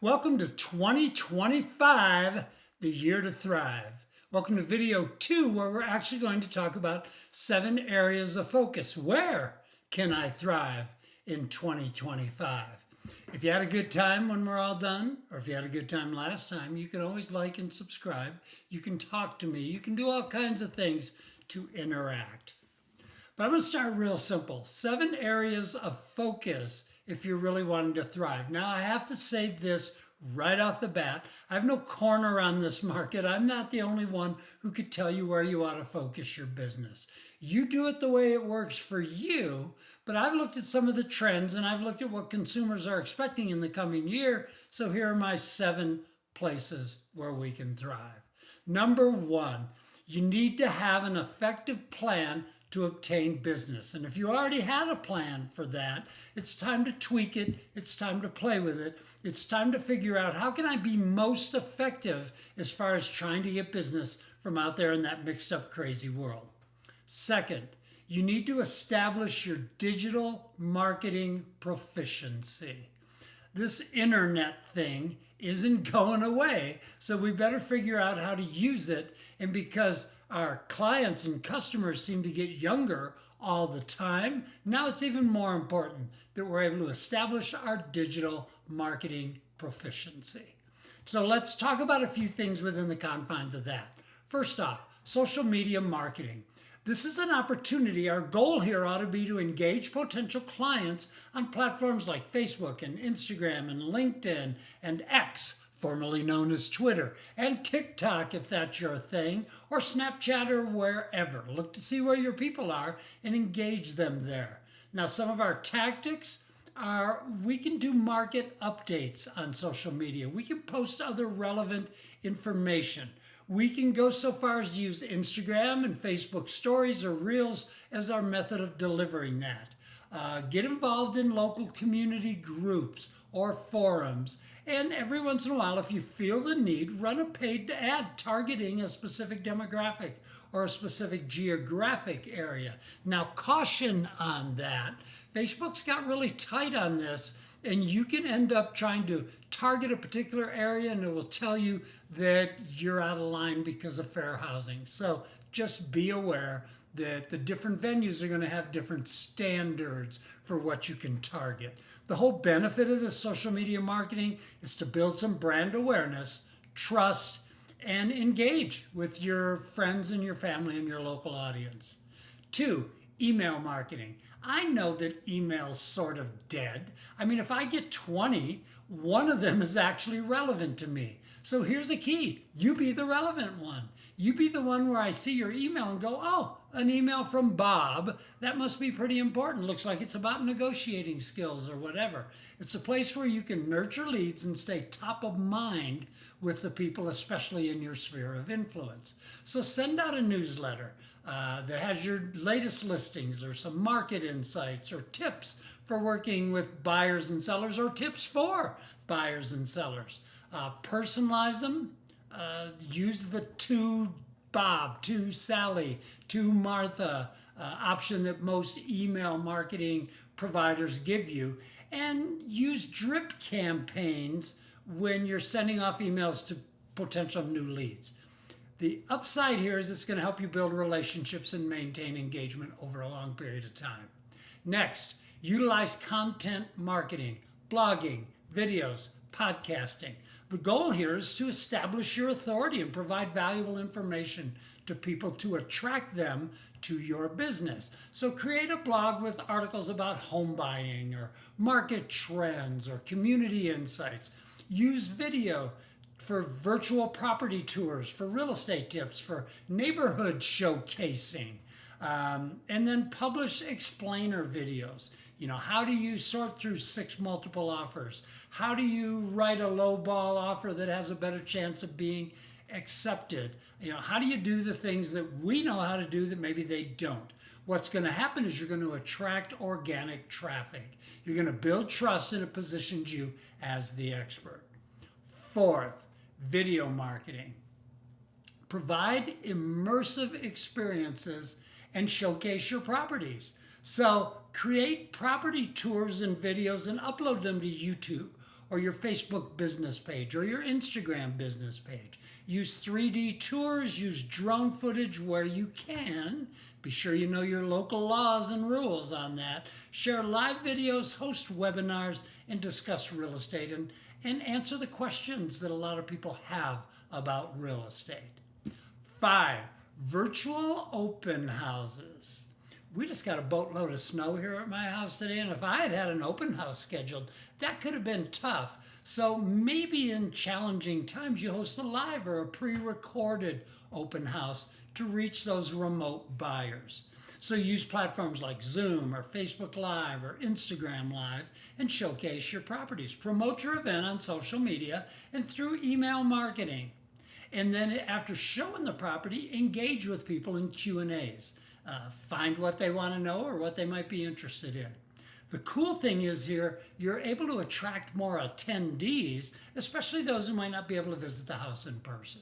Welcome to 2025, the year to thrive. Welcome to video 2, where we're actually going to talk about 7 areas of focus. Where can I thrive in 2025? If you had a good time when we're all done, or if you had a good time last time, you can always like and subscribe. You can talk to me. You can do all kinds of things to interact. But I'm going to start real simple. 7 areas of focus if you're really wanting to thrive. Now, I have to say this right off the bat. I have no corner on this market. I'm not the only one who could tell you where you ought to focus your business. You do it the way it works for you, but I've looked at some of the trends and I've looked at what consumers are expecting in the coming year. So here are my 7 places where we can thrive. Number 1, you need to have an effective plan to obtain business. And if you already had a plan for that, it's time to tweak it. It's time to play with it. It's time to figure out how can I be most effective as far as trying to get business from out there in that mixed up, crazy world. Second, you need to establish your digital marketing proficiency. This internet thing isn't going away, so we better figure out how to use it. And because our clients and customers seem to get younger all the time, now it's even more important that we're able to establish our digital marketing proficiency. So let's talk about a few things within the confines of that. First off, social media marketing. This is an opportunity. Our goal here ought to be to engage potential clients on platforms like Facebook and Instagram and LinkedIn and X, formerly known as Twitter, and TikTok if that's your thing, or Snapchat or wherever. Look to see where your people are and engage them there. Now, some of our tactics are we can do market updates on social media. We can post other relevant information. We can go so far as to use Instagram and Facebook stories or reels as our method of delivering that. Get involved in local community groups or forums. And every once in a while, if you feel the need, run a paid ad targeting a specific demographic or a specific geographic area. Now, caution on that. Facebook's got really tight on this, and you can end up trying to target a particular area and it will tell you that you're out of line because of fair housing. So just be aware that the different venues are going to have different standards for what you can target. The whole benefit of this social media marketing is to build some brand awareness, trust, and engage with your friends and your family and your local audience. 2, email marketing. I know that email's sort of dead. I mean, if I get 20, one of them is actually relevant to me. So here's the key. You be the relevant one. You be the one where I see your email and go, oh, an email from Bob. That must be pretty important. Looks like it's about negotiating skills or whatever. It's a place where you can nurture leads and stay top of mind with the people, especially in your sphere of influence. So send out a newsletter that has your latest listings or some market insights or tips for working with buyers and sellers or tips for buyers and sellers. Personalize them. Use the to Bob, to Sally, to Martha option that most email marketing providers give you. And use drip campaigns when you're sending off emails to potential new leads. The upside here is it's going to help you build relationships and maintain engagement over a long period of time. Next, utilize content marketing, blogging, videos, podcasting. The goal here is to establish your authority and provide valuable information to people to attract them to your business. So create a blog with articles about home buying or market trends or community insights. Use video for virtual property tours, for real estate tips, for neighborhood showcasing. And then publish explainer videos. You know, how do you sort through 6 multiple offers? How do you write a low ball offer that has a better chance of being accepted? You know, how do you do the things that we know how to do that maybe they don't? What's going to happen is you're going to attract organic traffic. You're going to build trust and it positions you as the expert. 4th, video marketing. Provide immersive experiences and showcase your properties. So create property tours and videos and upload them to YouTube or your Facebook business page or your Instagram business page. Use 3D tours, use drone footage where you can. Be sure you know your local laws and rules on that. Share live videos, host webinars, and discuss real estate and answer the questions that a lot of people have about real estate. 5, virtual open houses. We just got a boatload of snow here at my house today, and if I had had an open house scheduled, that could have been tough. So maybe in challenging times, you host a live or a pre-recorded open house to reach those remote buyers. So use platforms like Zoom or Facebook Live or Instagram Live and showcase your properties. Promote your event on social media and through email marketing. And then after showing the property, engage with people in Q&As. Find what they want to know or what they might be interested in. The cool thing is here, you're able to attract more attendees, especially those who might not be able to visit the house in person.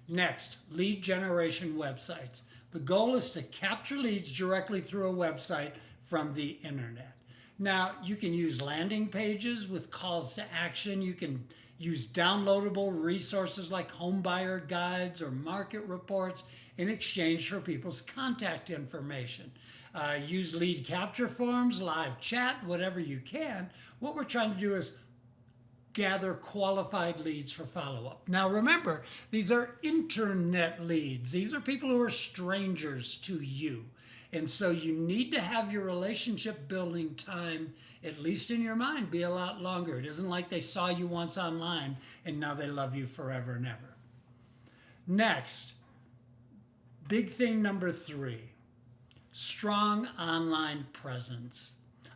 Next, lead generation websites. The goal is to capture leads directly through a website from the internet. Now, you can use landing pages with calls to action. You can use downloadable resources like home buyer guides or market reports in exchange for people's contact information. Use lead capture forms, live chat, whatever you can. What we're trying to do is gather qualified leads for follow-up. Now remember, these are internet leads. These are people who are strangers to you. And so you need to have your relationship building time, at least in your mind, be a lot longer. It isn't like they saw you once online and now they love you forever and ever. Next, big thing number 3, strong online presence.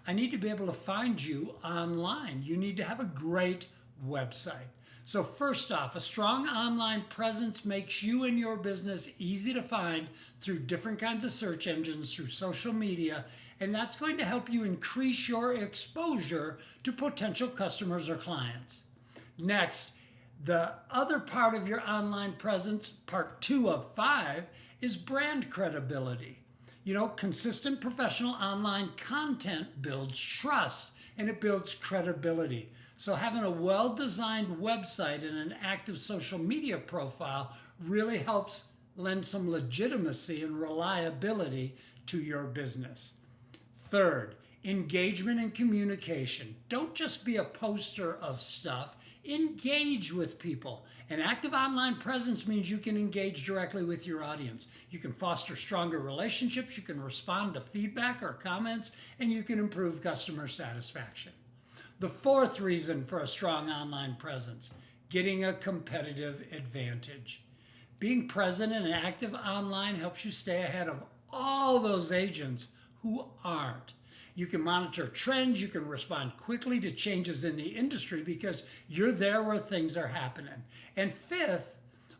I need to be able to find you online. You need to have a great website. So first off, a strong online presence makes you and your business easy to find through different kinds of search engines, through social media, and that's going to help you increase your exposure to potential customers or clients. Next, the other part of your online presence, part 2 of 5, is brand credibility. You know, consistent professional online content builds trust and it builds credibility. So having a well-designed website and an active social media profile really helps lend some legitimacy and reliability to your business. Third, engagement and communication. Don't just be a poster of stuff. Engage with people. An active online presence means you can engage directly with your audience. You can foster stronger relationships, you can respond to feedback or comments, and you can improve customer satisfaction. The 4th reason for a strong online presence, getting a competitive advantage. Being present and active online helps you stay ahead of all those agents who aren't. You can monitor trends, you can respond quickly to changes in the industry because you're there where things are happening. And 5th,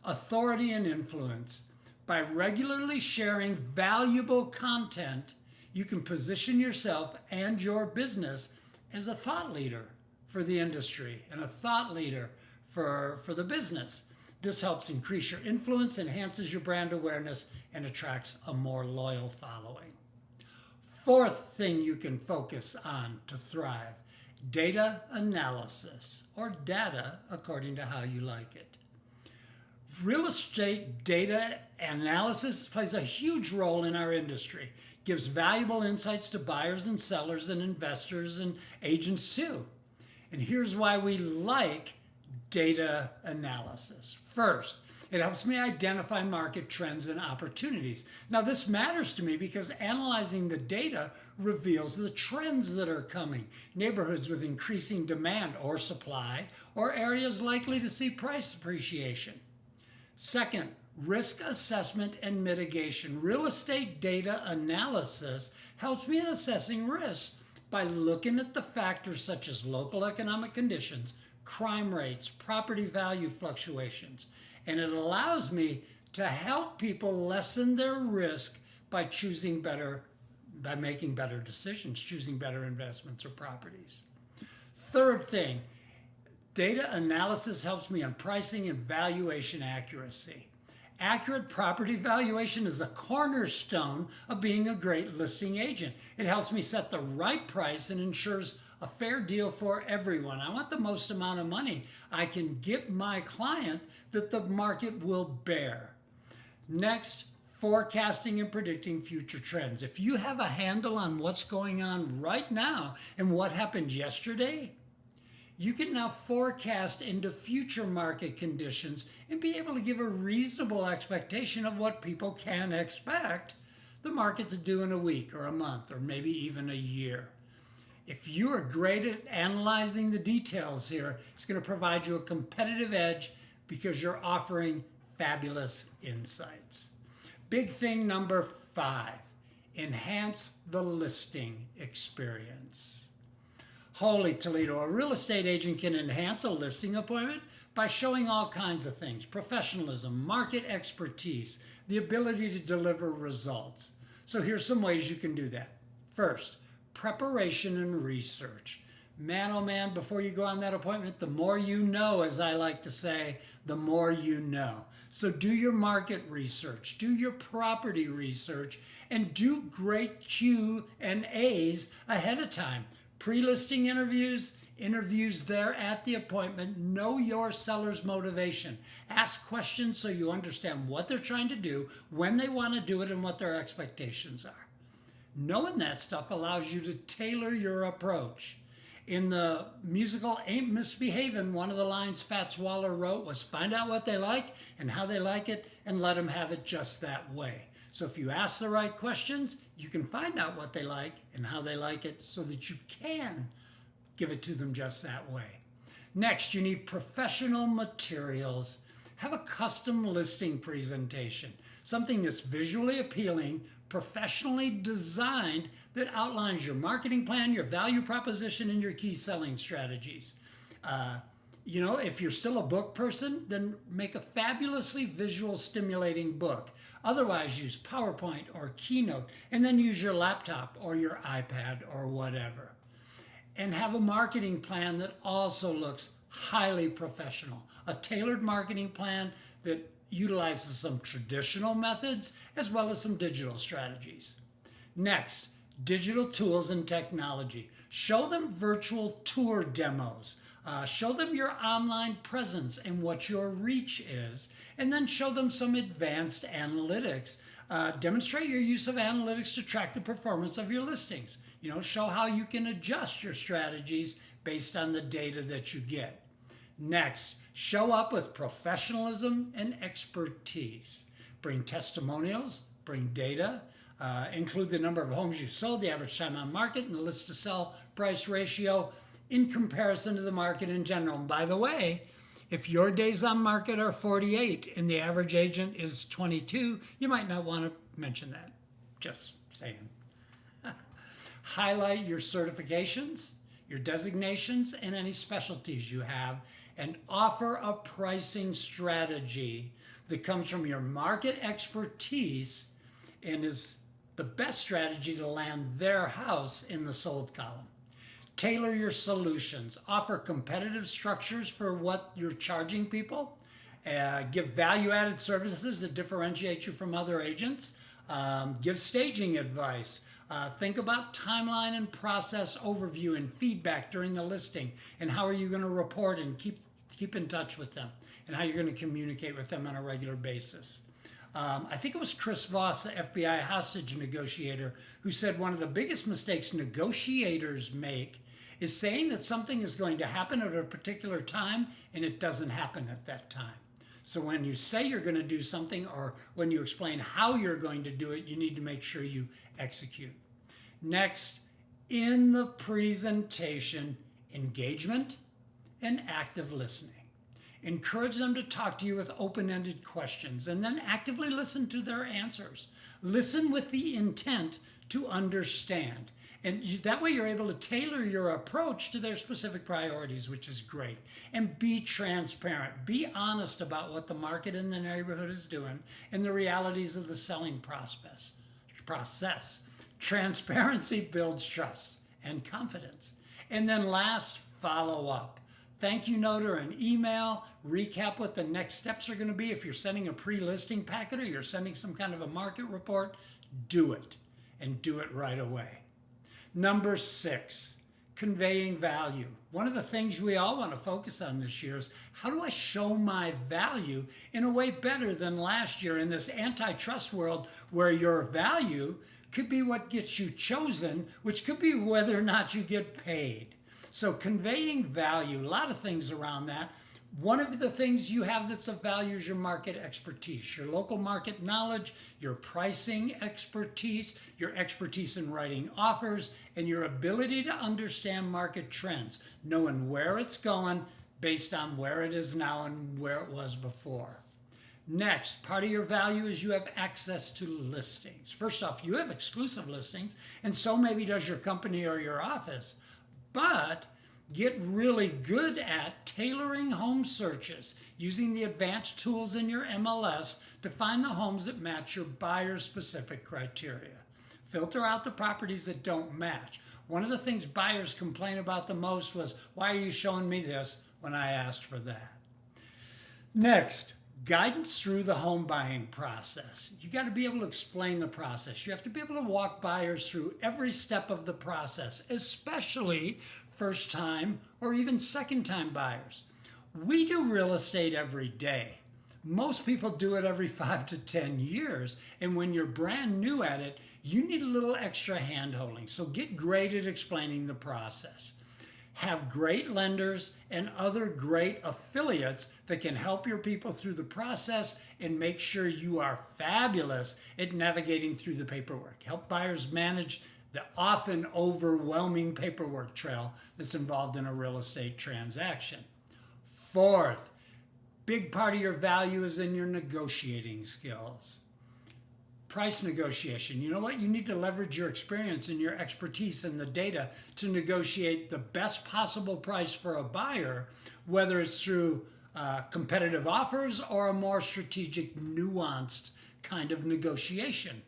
authority and influence. By regularly sharing valuable content, you can position yourself and your business as a thought leader for the industry and a thought leader for the business. This helps increase your influence, enhances your brand awareness, and attracts a more loyal following. 4th thing you can focus on to thrive, data analysis, or data according to how you like it. Real estate data analysis plays a huge role in our industry, gives valuable insights to buyers and sellers and investors and agents too. And here's why we like data analysis. First, it helps me identify market trends and opportunities. Now, this matters to me because analyzing the data reveals the trends that are coming, neighborhoods with increasing demand or supply, or areas likely to see price appreciation. Second, risk assessment and mitigation. Real estate data analysis helps me in assessing risk by looking at the factors such as local economic conditions, crime rates, property value fluctuations, and it allows me to help people lessen their risk by making better decisions, choosing better investments or properties. Third thing, data analysis helps me on pricing and valuation accuracy. Accurate property valuation is a cornerstone of being a great listing agent. It helps me set the right price and ensures a fair deal for everyone. I want the most amount of money I can get my client that the market will bear. Next, forecasting and predicting future trends. If you have a handle on what's going on right now and what happened yesterday, you can now forecast into future market conditions and be able to give a reasonable expectation of what people can expect the market to do in a week or a month or maybe even a year. If you are great at analyzing the details here, it's going to provide you a competitive edge because you're offering fabulous insights. Big thing number 5, enhance the listing experience. Holy Toledo, a real estate agent can enhance a listing appointment by showing all kinds of things: professionalism, market expertise, the ability to deliver results. So here's some ways you can do that. First, preparation and research. Man, oh man, before you go on that appointment, the more you know, as I like to say, the more you know. So do your market research, do your property research, and do great Q&As ahead of time. Pre-listing interviews, interviews there at the appointment. Know your seller's motivation. Ask questions so you understand what they're trying to do, when they want to do it, and what their expectations are. Knowing that stuff allows you to tailor your approach. In the musical Ain't Misbehavin', one of the lines Fats Waller wrote was, find out what they like and how they like it and let them have it just that way. So if you ask the right questions, you can find out what they like and how they like it so that you can give it to them just that way. Next, you need professional materials. Have a custom listing presentation, something that's visually appealing, professionally designed, that outlines your marketing plan, your value proposition, and your key selling strategies. If you're still a book person, then make a fabulously visual stimulating book. Otherwise, use PowerPoint or Keynote, and then use your laptop or your iPad or whatever. And have a marketing plan that also looks highly professional. A tailored marketing plan that utilizes some traditional methods as well as some digital strategies. Next, digital tools and technology. Show them virtual tour demos. Show them your online presence and what your reach is, and then show them some advanced analytics. Demonstrate your use of analytics to track the performance of your listings. Show how you can adjust your strategies based on the data that you get. Next, show up with professionalism and expertise. Bring testimonials, bring data, include the number of homes you've sold, the average time on market, and the list to sell price ratio in comparison to the market in general. And by the way, if your days on market are 48 and the average agent is 22, you might not want to mention that. Just saying. Highlight your certifications, your designations, and any specialties you have, and offer a pricing strategy that comes from your market expertise and is the best strategy to land their house in the sold column. Tailor your solutions. Offer competitive structures for what you're charging people. Give value-added services that differentiate you from other agents. Give staging advice. Think about timeline and process overview and feedback during the listing, and how are you going to report and keep in touch with them, and how you're going to communicate with them on a regular basis. I think it was Chris Voss, the FBI hostage negotiator, who said one of the biggest mistakes negotiators make is saying that something is going to happen at a particular time and it doesn't happen at that time. So when you say you're going to do something, or when you explain how you're going to do it, you need to make sure you execute. Next, in the presentation, engagement and active listening. Encourage them to talk to you with open-ended questions, and then actively listen to their answers. Listen with the intent to understand. And that way you're able to tailor your approach to their specific priorities, which is great. And be transparent. Be honest about what the market in the neighborhood is doing and the realities of the selling process. Transparency builds trust and confidence. And then last, follow up. Thank you note or an email. Recap what the next steps are going to be. If you're sending a pre-listing packet or you're sending some kind of a market report, do it, and do it right away. Number 6, Conveying value. One of the things we all want to focus on this year is how do I show my value in a way better than last year in this antitrust world where your value could be what gets you chosen, which could be whether or not you get paid. So conveying value, a lot of things around that. One of the things you have that's of value is your market expertise, your local market knowledge, your pricing expertise, your expertise in writing offers, and your ability to understand market trends, knowing where it's going based on where it is now and where it was before. Next, part of your value is you have access to listings. First off, you have exclusive listings, and so maybe does your company or your office, but get really good at tailoring home searches using the advanced tools in your MLS to find the homes that match your buyer's specific criteria. Filter out the properties that don't match. One of the things buyers complain about the most was, why are you showing me this when I asked for that? Next, guidance through the home buying process. You got to be able to explain the process. You have to be able to walk buyers through every step of the process, especially first time or even second time buyers. We do real estate every day. Most people do it every 5 to 10 years. And when you're brand new at it, you need a little extra hand holding. So get great at explaining the process. Have great lenders and other great affiliates that can help your people through the process and make sure you are fabulous at navigating through the paperwork. Help buyers manage the often overwhelming paperwork trail that's involved in a real estate transaction. Fourth, big part of your value is in your negotiating skills. Price negotiation. You know what? You need to leverage your experience and your expertise and the data to negotiate the best possible price for a buyer, whether it's through competitive offers or a more strategic, nuanced kind of negotiation.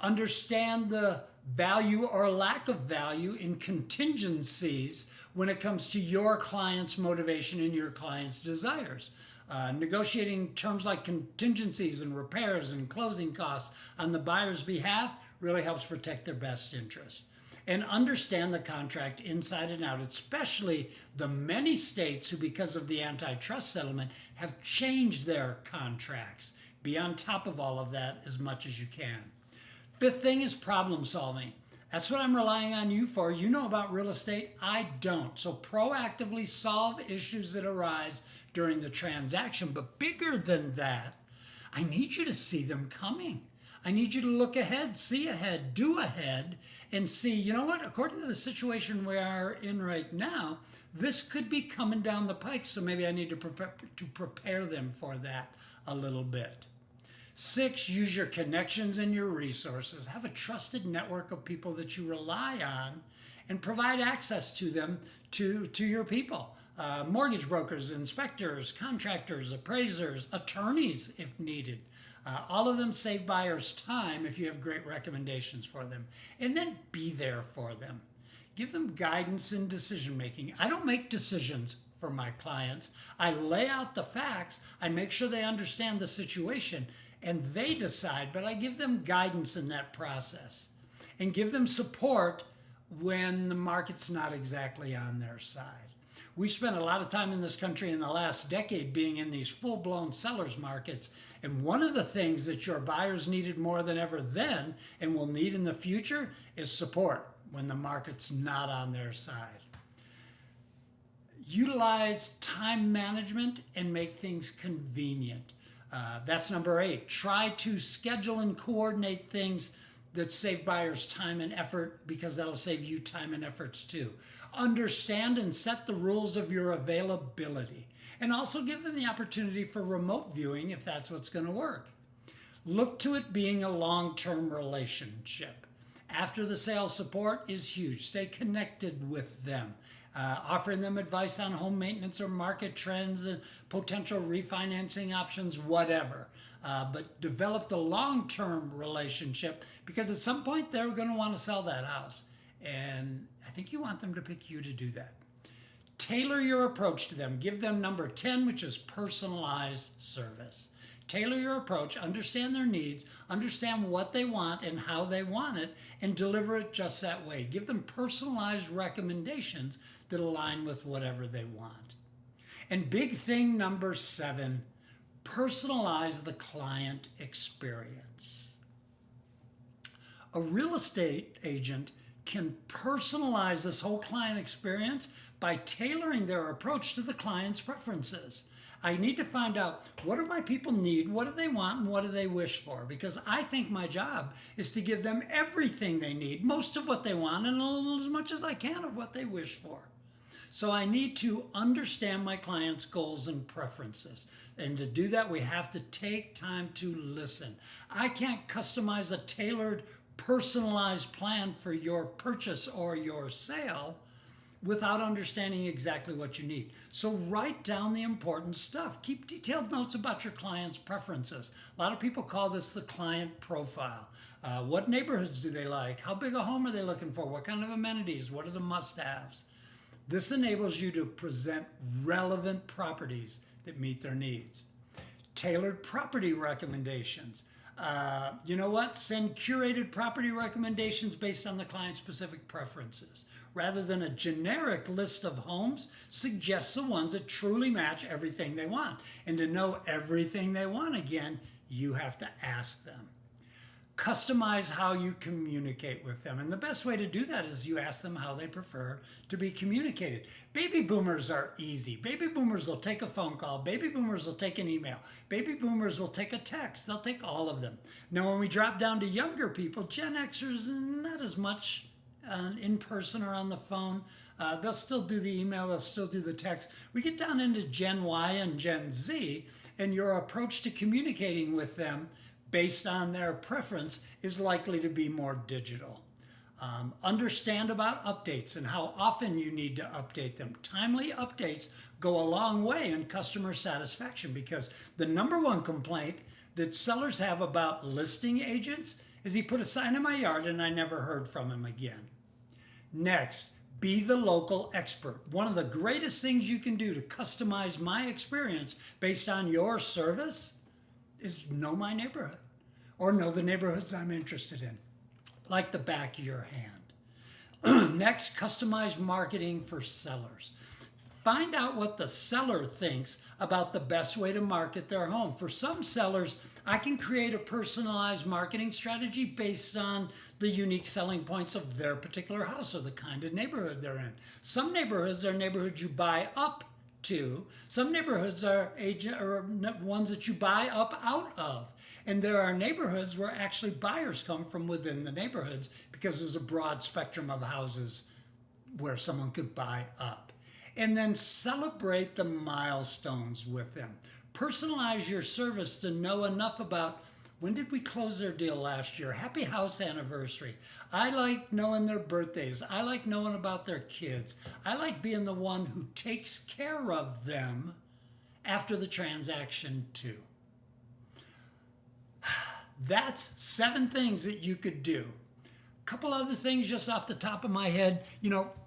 Understand the value or lack of value in contingencies when it comes to your client's motivation and your client's desires. Negotiating terms like contingencies and repairs and closing costs on the buyer's behalf really helps protect their best interest. And understand the contract inside and out, especially the many states who, because of the antitrust settlement, have changed their contracts. Be on top of all of that as much as you can. Fifth thing is problem solving. That's what I'm relying on you for. You know about real estate, I don't. So proactively solve issues that arise during the transaction. But bigger than that, I need you to see them coming. I need you to look ahead, see ahead, do ahead, and see, you know what, according to the situation we are in right now, this could be coming down the pike, so maybe I need to prepare them for that a little bit. 6, use your connections and your resources. Have a trusted network of people that you rely on and provide access to them to your people. Mortgage brokers, inspectors, contractors, appraisers, attorneys if needed. All of them save buyers time if you have great recommendations for them. And then be there for them. Give them guidance in decision making. I don't make decisions for my clients. I lay out the facts. I make sure they understand the situation and they decide, but I give them guidance in that process and give them support when the market's not exactly on their side. We spent a lot of time in this country in the last decade being in these full-blown sellers markets, and one of the things that your buyers needed more than ever then and will need in the future is support when the market's not on their side. Utilize time management and make things convenient. That's number 8. Try to schedule and coordinate things that save buyers time and effort, because that'll save you time and efforts too. Understand and set the rules of your availability, and also give them the opportunity for remote viewing if that's what's going to work. Look to it being a long-term relationship. After the sale, support is huge. Stay connected with them. Offering them advice on home maintenance or market trends and potential refinancing options, whatever. But develop the long-term relationship, because at some point they're going to want to sell that house. And I think you want them to pick you to do that. Tailor your approach to them. Give them number 10, which is personalized service. Tailor your approach, understand their needs, understand what they want and how they want it, and deliver it just that way. Give them personalized recommendations that align with whatever they want. And big thing number 7, personalize the client experience. A real estate agent can personalize this whole client experience by tailoring their approach to the client's preferences. I need to find out, what do my people need, what do they want, and what do they wish for? Because I think my job is to give them everything they need, most of what they want, and as much as I can of what they wish for. So I need to understand my client's goals and preferences. And to do that, we have to take time to listen. I can't customize a tailored, personalized plan for your purchase or your sale without understanding exactly what you need. So write down the important stuff. Keep detailed notes about your client's preferences. A lot of people call this the client profile. What neighborhoods do they like? How big a home are they looking for? What kind of amenities? What are the must-haves? This enables you to present relevant properties that meet their needs. Tailored property recommendations. You know what? Send curated property recommendations based on the client's specific preferences. Rather than a generic list of homes, suggest the ones that truly match everything they want. And to know everything they want, again, you have to ask them. Customize how you communicate with them. And the best way to do that is you ask them how they prefer to be communicated. Baby boomers are easy. Baby boomers will take a phone call. Baby boomers will take an email. Baby boomers will take a text. They'll take all of them. Now, when we drop down to younger people, Gen Xers, not as much in person or on the phone. They'll still do the email. They'll still do the text. We get down into Gen Y and Gen Z, and your approach to communicating with them based on their preference is likely to be more digital. Understand about updates and how often you need to update them. Timely updates go a long way in customer satisfaction, because the number one complaint that sellers have about listing agents is, he put a sign in my yard and I never heard from him again. Next, be the local expert. One of the greatest things you can do to customize my experience based on your service is know my neighborhood, or know the neighborhoods I'm interested in, like the back of your hand. Next, customize marketing for sellers. Find out what the seller thinks about the best way to market their home. For some sellers, I can create a personalized marketing strategy based on the unique selling points of their particular house or the kind of neighborhood they're in. Some neighborhoods are neighborhoods you buy up to. Some neighborhoods are ones that you buy up out of. And there are neighborhoods where actually buyers come from within the neighborhoods, because there's a broad spectrum of houses where someone could buy up. And then celebrate the milestones with them. Personalize your service to know enough about, when did we close their deal last year? Happy house anniversary. I like knowing their birthdays. I like knowing about their kids. I like being the one who takes care of them after the transaction too. That's 7 things that you could do. A couple other things just off the top of my head.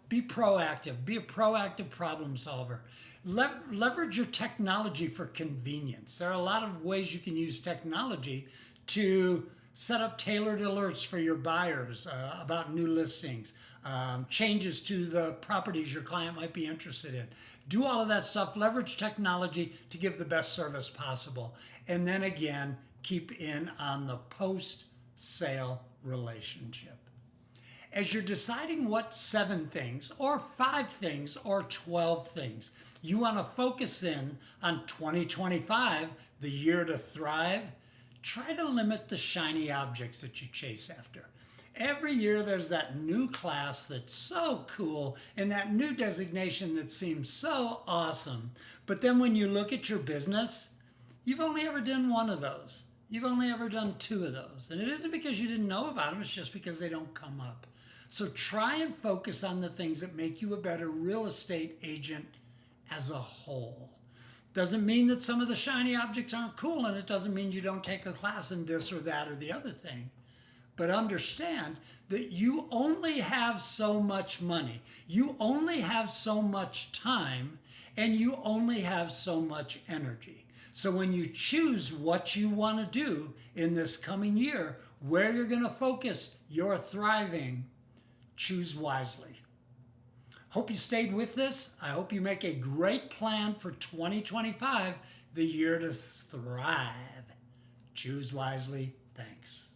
Be proactive. Be a proactive problem solver. Leverage your technology for convenience. There are a lot of ways you can use technology to set up tailored alerts for your buyers about new listings, changes to the properties your client might be interested in. Do all of that stuff. Leverage technology to give the best service possible. And then again, keep in on the post-sale relationship. As you're deciding what 7 things, or 5 things, or 12 things you want to focus in on 2025, the year to thrive, try to limit the shiny objects that you chase after. Every year there's that new class that's so cool and that new designation that seems so awesome. But then when you look at your business, you've only ever done 1 of those. You've only ever done 2 of those. And it isn't because you didn't know about them, it's just because they don't come up. So try and focus on the things that make you a better real estate agent as a whole. Doesn't mean that some of the shiny objects aren't cool, and it doesn't mean you don't take a class in this or that or the other thing. but understand that you only have so much money, you only have so much time, and you only have so much energy. So when you choose what you want to do in this coming year, where you're going to focus your thriving, choose wisely. Hope you stayed with this. I hope you make a great plan for 2025, the year to thrive. Choose wisely. Thanks.